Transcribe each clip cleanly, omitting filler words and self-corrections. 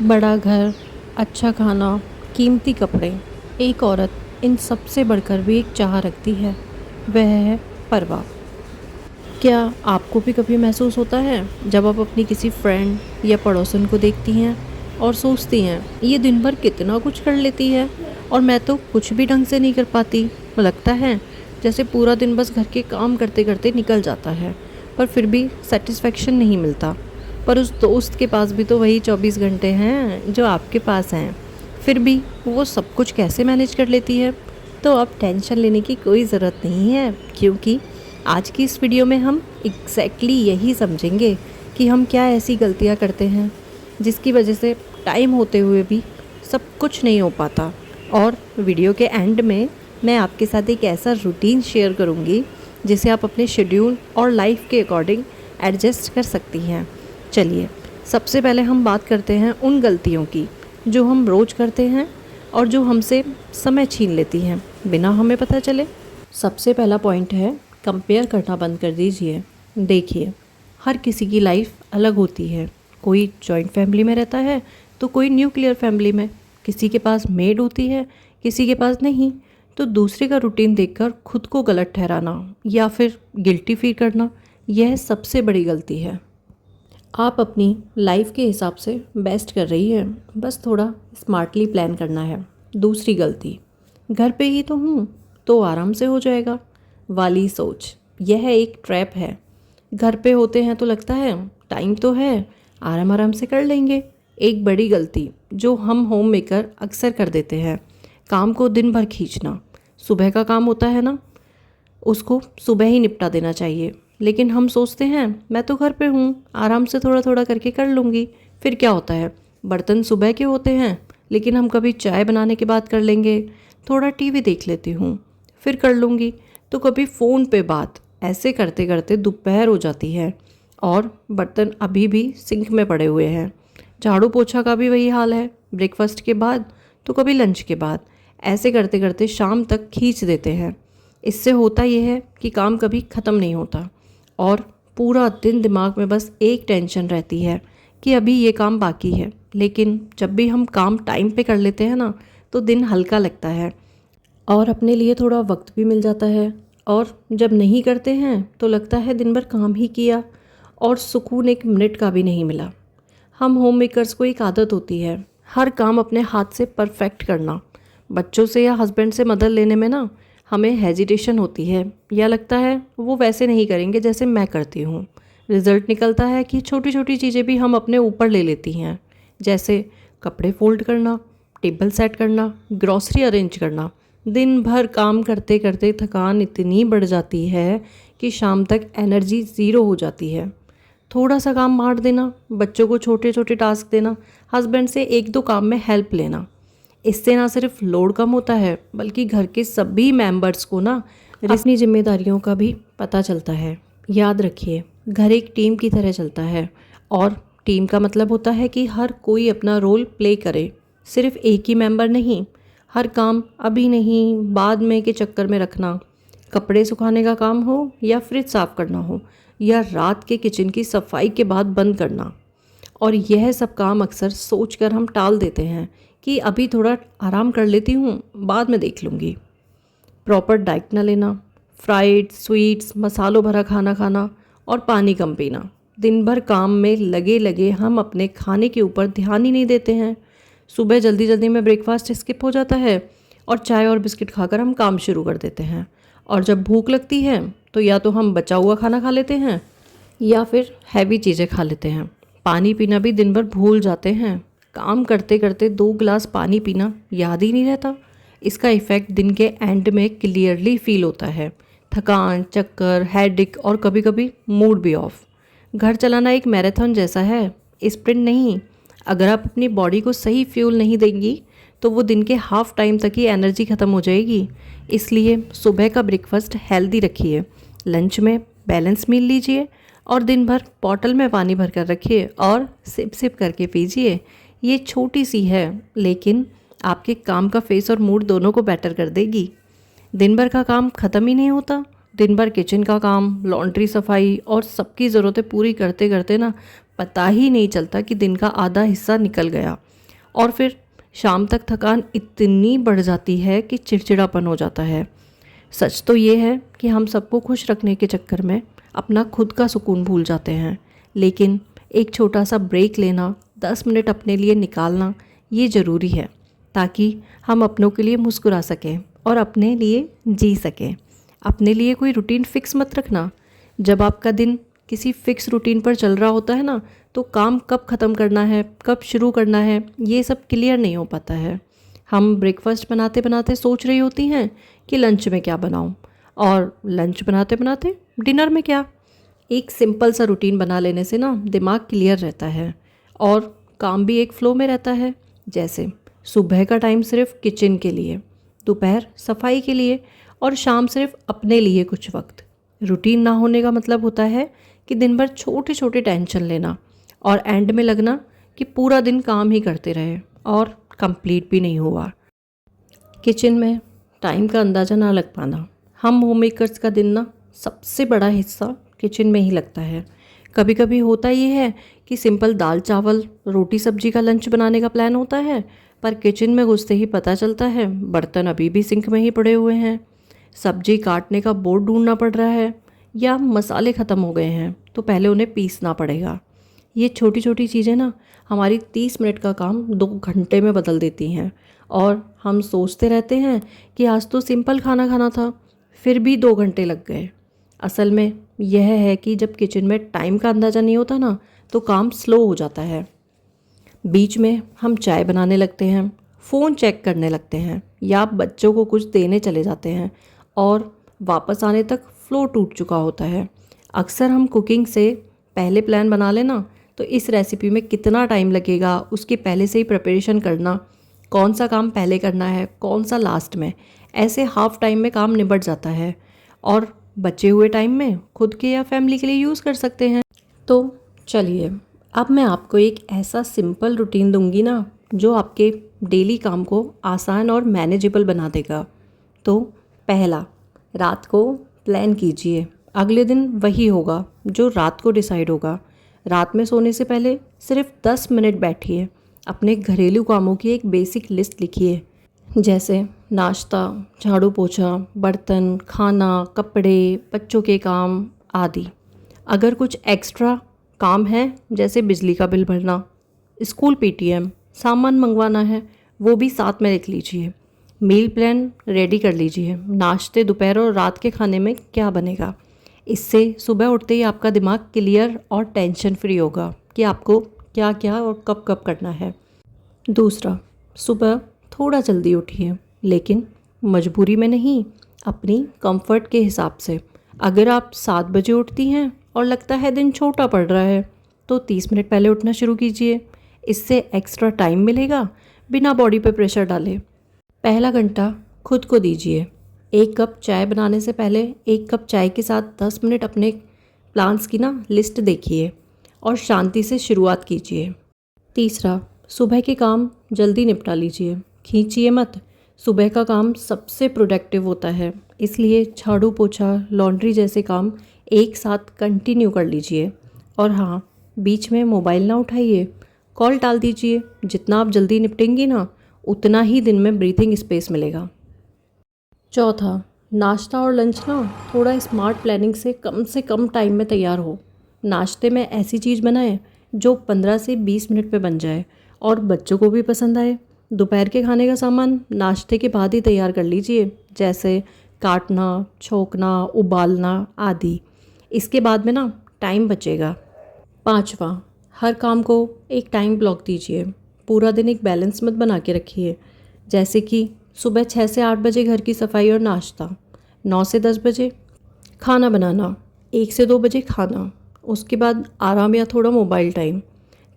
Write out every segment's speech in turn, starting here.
बड़ा घर, अच्छा खाना, कीमती कपड़े। एक औरत इन सबसे बढ़कर भी एक चाह रखती है, वह है परिवार। क्या आपको भी कभी महसूस होता है जब आप अपनी किसी फ्रेंड या पड़ोसन को देखती हैं और सोचती हैं ये दिन भर कितना कुछ कर लेती है और मैं तो कुछ भी ढंग से नहीं कर पाती। लगता है जैसे पूरा दिन बस घर के काम करते करते निकल जाता है, पर फिर भी सेटिस्फेक्शन नहीं मिलता। पर उस दोस्त के पास भी तो वही 24 घंटे हैं जो आपके पास हैं, फिर भी वो सब कुछ कैसे मैनेज कर लेती है। तो अब टेंशन लेने की कोई ज़रूरत नहीं है, क्योंकि आज की इस वीडियो में हम एग्जैक्टली यही समझेंगे कि हम क्या ऐसी गलतियां करते हैं जिसकी वजह से टाइम होते हुए भी सब कुछ नहीं हो पाता। और वीडियो के एंड में मैं आपके साथ एक ऐसा रूटीन शेयर करूंगी जिसे आप अपने शेड्यूल और लाइफ के अकॉर्डिंग एडजस्ट कर सकती हैं। चलिए, सबसे पहले हम बात करते हैं उन गलतियों की जो हम रोज़ करते हैं और जो हमसे समय छीन लेती हैं बिना हमें पता चले। सबसे पहला पॉइंट है, कंपेयर करना बंद कर दीजिए। देखिए, हर किसी की लाइफ अलग होती है। कोई जॉइंट फैमिली में रहता है तो कोई न्यूक्लियर फैमिली में, किसी के पास मेड होती है, किसी के पास नहीं। तो दूसरे का रूटीन देखकर खुद को गलत ठहराना या फिर गिल्टी फील करना, यह सबसे बड़ी गलती है। आप अपनी लाइफ के हिसाब से बेस्ट कर रही है, बस थोड़ा स्मार्टली प्लान करना है। दूसरी गलती, घर पे ही तो हूँ तो आराम से हो जाएगा वाली सोच, यह एक ट्रैप है। घर पे होते हैं तो लगता है टाइम तो है, आराम आराम से कर लेंगे। एक बड़ी गलती जो हम होम मेकर अक्सर कर देते हैं, काम को दिन भर खींचना। सुबह का काम होता है ना, उसको सुबह ही निपटा देना चाहिए, लेकिन हम सोचते हैं मैं तो घर पे हूँ, आराम से थोड़ा थोड़ा करके कर लूँगी। फिर क्या होता है, बर्तन सुबह के होते हैं लेकिन हम कभी चाय बनाने के बाद कर लेंगे, थोड़ा टीवी देख लेती हूँ फिर कर लूँगी, तो कभी फ़ोन पे बात। ऐसे करते करते दोपहर हो जाती है और बर्तन अभी भी सिंक में पड़े हुए हैं। झाड़ू पोछा का भी वही हाल है, ब्रेकफास्ट के बाद तो कभी लंच के बाद। ऐसे करते करते शाम तक खींच देते हैं। इससे होता यह है कि काम कभी ख़त्म नहीं होता और पूरा दिन दिमाग में बस एक टेंशन रहती है कि अभी ये काम बाकी है। लेकिन जब भी हम काम टाइम पे कर लेते हैं ना, तो दिन हल्का लगता है और अपने लिए थोड़ा वक्त भी मिल जाता है। और जब नहीं करते हैं तो लगता है दिन भर काम ही किया और सुकून एक मिनट का भी नहीं मिला। हम होम मेकर्स को एक आदत होती है हर काम अपने हाथ से परफेक्ट करना। बच्चों से या हस्बैंड से मदद लेने में ना हमें हेजिटेशन होती है, या लगता है वो वैसे नहीं करेंगे जैसे मैं करती हूँ। रिज़ल्ट निकलता है कि छोटी छोटी चीज़ें भी हम अपने ऊपर ले लेती हैं, जैसे कपड़े फोल्ड करना, टेबल सेट करना, ग्रॉसरी अरेंज करना। दिन भर काम करते करते थकान इतनी बढ़ जाती है कि शाम तक एनर्जी ज़ीरो हो जाती है। थोड़ा सा काम बांट देना, बच्चों को छोटे छोटे टास्क देना, हस्बैंड से एक दो काम में हेल्प लेना, इससे ना सिर्फ लोड कम होता है बल्कि घर के सभी मेंबर्स को ना अपनी जिम्मेदारियों का भी पता चलता है। याद रखिए, घर एक टीम की तरह चलता है और टीम का मतलब होता है कि हर कोई अपना रोल प्ले करे, सिर्फ एक ही मेंबर नहीं। हर काम अभी नहीं बाद में के चक्कर में रखना, कपड़े सुखाने का काम हो या फ्रिज साफ़ करना हो या रात के किचन की सफाई के बाद बंद करना, और यह सब काम अक्सर सोचकर हम टाल देते हैं कि अभी थोड़ा आराम कर लेती हूँ, बाद में देख लूँगी। प्रॉपर डाइट ना लेना, फ्राइड स्वीट्स मसालों भरा खाना खाना और पानी कम पीना। दिन भर काम में लगे लगे हम अपने खाने के ऊपर ध्यान ही नहीं देते हैं। सुबह जल्दी जल्दी में ब्रेकफास्ट स्किप हो जाता है और चाय और बिस्किट खाकर हम काम शुरू कर देते हैं। और जब भूख लगती है तो या तो हम बचा हुआ खाना खा लेते हैं या फिर हैवी चीज़ें खा लेते हैं। पानी पीना भी दिन भर भूल जाते हैं। काम करते करते 2 गिलास पानी पीना याद ही नहीं रहता। इसका इफ़ेक्ट दिन के एंड में क्लियरली फील होता है, थकान, चक्कर, हेडेक और कभी कभी मूड भी ऑफ। घर चलाना एक मैराथन जैसा है, स्प्रिंट नहीं। अगर आप अपनी बॉडी को सही फ्यूल नहीं देंगी तो वो दिन के हाफ टाइम तक ही एनर्जी ख़त्म हो जाएगी। इसलिए सुबह का ब्रेकफास्ट हेल्दी रखिए, लंच में बैलेंस मील लीजिए और दिन भर बॉटल में पानी भर कर रखिए और सिप सिप करके पीजिए। ये छोटी सी है लेकिन आपके काम का फेस और मूड दोनों को बेटर कर देगी। दिन भर का काम ख़त्म ही नहीं होता। दिन भर किचन का काम, लॉन्ड्री, सफाई और सबकी ज़रूरतें पूरी करते करते ना पता ही नहीं चलता कि दिन का आधा हिस्सा निकल गया। और फिर शाम तक थकान इतनी बढ़ जाती है कि चिड़चिड़ापन हो जाता है। सच तो ये है कि हम सबको खुश रखने के चक्कर में अपना खुद का सुकून भूल जाते हैं, लेकिन एक छोटा सा ब्रेक लेना, 10 मिनट अपने लिए निकालना ये ज़रूरी है, ताकि हम अपनों के लिए मुस्कुरा सकें और अपने लिए जी सकें। अपने लिए कोई रूटीन फिक्स मत रखना। जब आपका दिन किसी फिक्स रूटीन पर चल रहा होता है ना, तो काम कब ख़त्म करना है, कब शुरू करना है, ये सब क्लियर नहीं हो पाता है। हम ब्रेकफास्ट बनाते बनाते सोच रही होती हैं कि लंच में क्या बनाऊं, और लंच बनाते बनाते डिनर में क्या। एक सिंपल सा रूटीन बना लेने से ना दिमाग क्लियर रहता है और काम भी एक फ़्लो में रहता है। जैसे सुबह का टाइम सिर्फ किचन के लिए, दोपहर सफाई के लिए और शाम सिर्फ अपने लिए कुछ वक्त। रूटीन ना होने का मतलब होता है कि दिन भर छोटे छोटे टेंशन लेना और एंड में लगना कि पूरा दिन काम ही करते रहे और कंप्लीट भी नहीं हुआ। किचन में टाइम का अंदाज़ा ना लग पाना। हम होम मेकर्स का दिन ना सबसे बड़ा हिस्सा किचन में ही लगता है। कभी कभी होता ये है कि सिंपल दाल चावल रोटी सब्जी का लंच बनाने का प्लान होता है, पर किचन में घुसते ही पता चलता है बर्तन अभी भी सिंक में ही पड़े हुए हैं, सब्जी काटने का बोर्ड ढूंढना पड़ रहा है, या मसाले ख़त्म हो गए हैं तो पहले उन्हें पीसना पड़ेगा। ये छोटी छोटी चीज़ें ना हमारी 30 मिनट का काम 2 घंटे में बदल देती हैं, और हम सोचते रहते हैं कि आज तो सिंपल खाना खाना था, फिर भी 2 घंटे लग गए। असल में यह है कि जब किचन में टाइम का अंदाज़ा नहीं होता ना, तो काम स्लो हो जाता है। बीच में हम चाय बनाने लगते हैं, फ़ोन चेक करने लगते हैं, या बच्चों को कुछ देने चले जाते हैं, और वापस आने तक फ्लो टूट चुका होता है। अक्सर हम कुकिंग से पहले प्लान बना लेना, तो इस रेसिपी में कितना टाइम लगेगा उसकी पहले से ही प्रिपरेशन करना, कौन सा काम पहले करना है कौन सा लास्ट में, ऐसे हाफ टाइम में काम निबट जाता है, और बचे हुए टाइम में खुद के या फैमिली के लिए यूज़ कर सकते हैं। तो चलिए, अब मैं आपको एक ऐसा सिंपल रूटीन दूंगी ना जो आपके डेली काम को आसान और मैनेजेबल बना देगा। तो पहला, रात को प्लान कीजिए। अगले दिन वही होगा जो रात को डिसाइड होगा। रात में सोने से पहले सिर्फ 10 मिनट बैठिए, अपने घरेलू कामों की एक बेसिक लिस्ट लिखिए, जैसे नाश्ता, झाड़ू पोछा, बर्तन, खाना, कपड़े, बच्चों के काम आदि। अगर कुछ एक्स्ट्रा काम है जैसे बिजली का बिल भरना, स्कूल पीटीएम, सामान मंगवाना है, वो भी साथ में लिख लीजिए। मील प्लान रेडी कर लीजिए, नाश्ते, दोपहर और रात के खाने में क्या बनेगा। इससे सुबह उठते ही आपका दिमाग क्लियर और टेंशन फ्री होगा कि आपको क्या क्या और कब कब करना है। दूसरा, सुबह थोड़ा जल्दी उठिए, लेकिन मजबूरी में नहीं, अपनी कंफर्ट के हिसाब से। अगर आप 7 बजे उठती हैं और लगता है दिन छोटा पड़ रहा है, तो 30 मिनट पहले उठना शुरू कीजिए। इससे एक्स्ट्रा टाइम मिलेगा बिना बॉडी पे प्रेशर डाले। पहला घंटा खुद को दीजिए। 1 कप चाय बनाने से पहले 1 कप चाय के साथ 10 मिनट अपने प्लान्स की ना लिस्ट देखिए और शांति से शुरुआत कीजिए। तीसरा, सुबह के काम जल्दी निपटा लीजिए, खींचिए मत। सुबह का काम सबसे प्रोडक्टिव होता है, इसलिए झाड़ू पोछा, लॉन्ड्री जैसे काम एक साथ कंटिन्यू कर लीजिए। और हाँ, बीच में मोबाइल ना उठाइए, कॉल टाल दीजिए। जितना आप जल्दी निपटेंगी ना, उतना ही दिन में ब्रीथिंग स्पेस मिलेगा। चौथा, नाश्ता और लंच ना थोड़ा स्मार्ट प्लानिंग से कम टाइम में तैयार हो। नाश्ते में ऐसी चीज़ बनाएं जो 15 से 20 मिनट में बन जाए और बच्चों को भी पसंद आए। दोपहर के खाने का सामान नाश्ते के बाद ही तैयार कर लीजिए, जैसे काटना, छोंकना, उबालना आदि। इसके बाद में ना टाइम बचेगा। पांचवा, हर काम को एक टाइम ब्लॉक दीजिए। पूरा दिन एक बैलेंस मत बना के रखिए, जैसे कि सुबह 6 से 8 बजे घर की सफाई और नाश्ता, 9 से 10 बजे खाना बनाना, 1 से 2 बजे खाना, उसके बाद आराम या थोड़ा मोबाइल टाइम,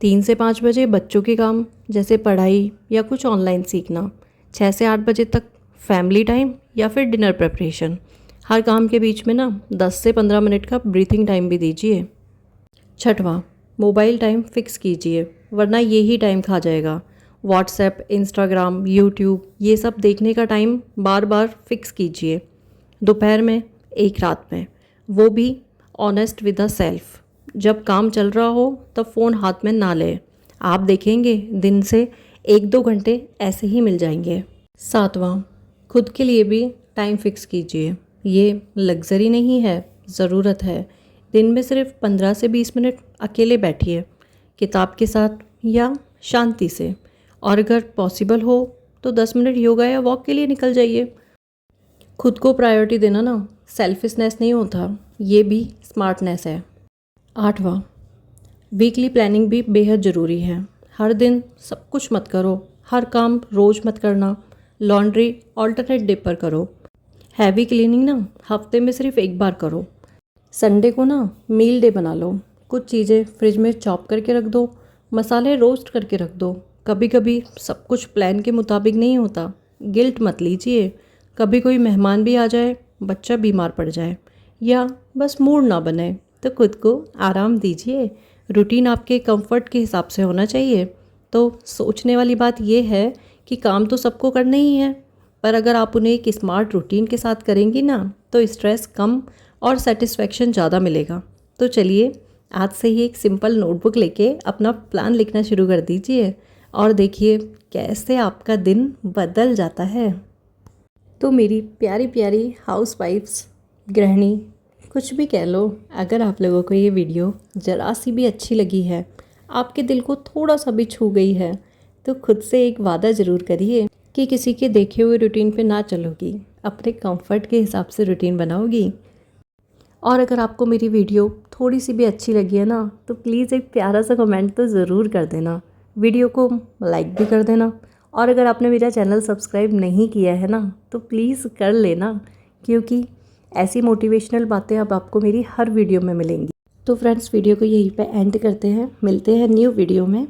3 से 5 बजे बच्चों के काम जैसे पढ़ाई या कुछ ऑनलाइन सीखना, 6 से 8 बजे तक फैमिली टाइम या फिर डिनर प्रिपरेशन। हर काम के बीच में ना 10 से 15 मिनट का ब्रीथिंग टाइम भी दीजिए। छठवां, मोबाइल टाइम फिक्स कीजिए, वरना यही टाइम खा जाएगा। व्हाट्सएप, इंस्टाग्राम, यूट्यूब ये सब देखने का टाइम बार बार फिक्स कीजिए। दोपहर में, एक रात में, वो भी ऑनेस्ट विद द सेल्फ। जब काम चल रहा हो तब फ़ोन हाथ में ना लें। आप देखेंगे दिन से 1-2 घंटे ऐसे ही मिल जाएंगे। 7वां, खुद के लिए भी टाइम फिक्स कीजिए। ये लग्ज़री नहीं है, ज़रूरत है। दिन में सिर्फ 15 से 20 मिनट अकेले बैठिए, किताब के साथ या शांति से। और अगर पॉसिबल हो तो 10 मिनट योगा या वॉक के लिए निकल जाइए। खुद को प्रायोरिटी देना ना सेल्फिशनेस नहीं होता, ये भी स्मार्टनेस है। 8वां, वीकली प्लानिंग भी बेहद ज़रूरी है। हर दिन सब कुछ मत करो, हर काम रोज़ मत करना। लॉन्ड्री ऑल्टरनेट डे पर करो। हैवी क्लीनिंग ना हफ्ते में सिर्फ एक बार करो। संडे को ना मील डे बना लो। कुछ चीज़ें फ्रिज में चॉप करके रख दो, मसाले रोस्ट करके रख दो। कभी कभी सब कुछ प्लान के मुताबिक नहीं होता, गिल्ट मत लीजिए। कभी कोई मेहमान भी आ जाए, बच्चा बीमार पड़ जाए या बस मूड ना बने तो खुद को आराम दीजिए। रूटीन आपके कंफर्ट के हिसाब से होना चाहिए। तो सोचने वाली बात यह है कि काम तो सबको करने ही है, पर अगर आप उन्हें एक स्मार्ट रूटीन के साथ करेंगी ना तो स्ट्रेस कम और सेटिस्फेक्शन ज़्यादा मिलेगा। तो चलिए आज से ही एक सिंपल नोटबुक लेके अपना प्लान लिखना शुरू कर दीजिए और देखिए कैसे आपका दिन बदल जाता है। तो मेरी प्यारी प्यारी हाउसवाइफ्स, गृहिणी, कुछ भी कह लो, अगर आप लोगों को ये वीडियो ज़रा सी भी अच्छी लगी है, आपके दिल को थोड़ा सा भी छू गई है, तो खुद से एक वादा ज़रूर करिए कि किसी के देखे हुए रूटीन पे ना चलोगी, अपने कंफर्ट के हिसाब से रूटीन बनाओगी। और अगर आपको मेरी वीडियो थोड़ी सी भी अच्छी लगी है ना तो प्लीज़ एक प्यारा सा कमेंट तो ज़रूर कर देना, वीडियो को लाइक भी कर देना। और अगर आपने मेरा चैनल सब्सक्राइब नहीं किया है ना तो प्लीज़ कर लेना, क्योंकि ऐसी मोटिवेशनल बातें अब आपको मेरी हर वीडियो में मिलेंगी। तो फ्रेंड्स वीडियो को यहीं पे एंड करते हैं, मिलते हैं न्यू वीडियो में।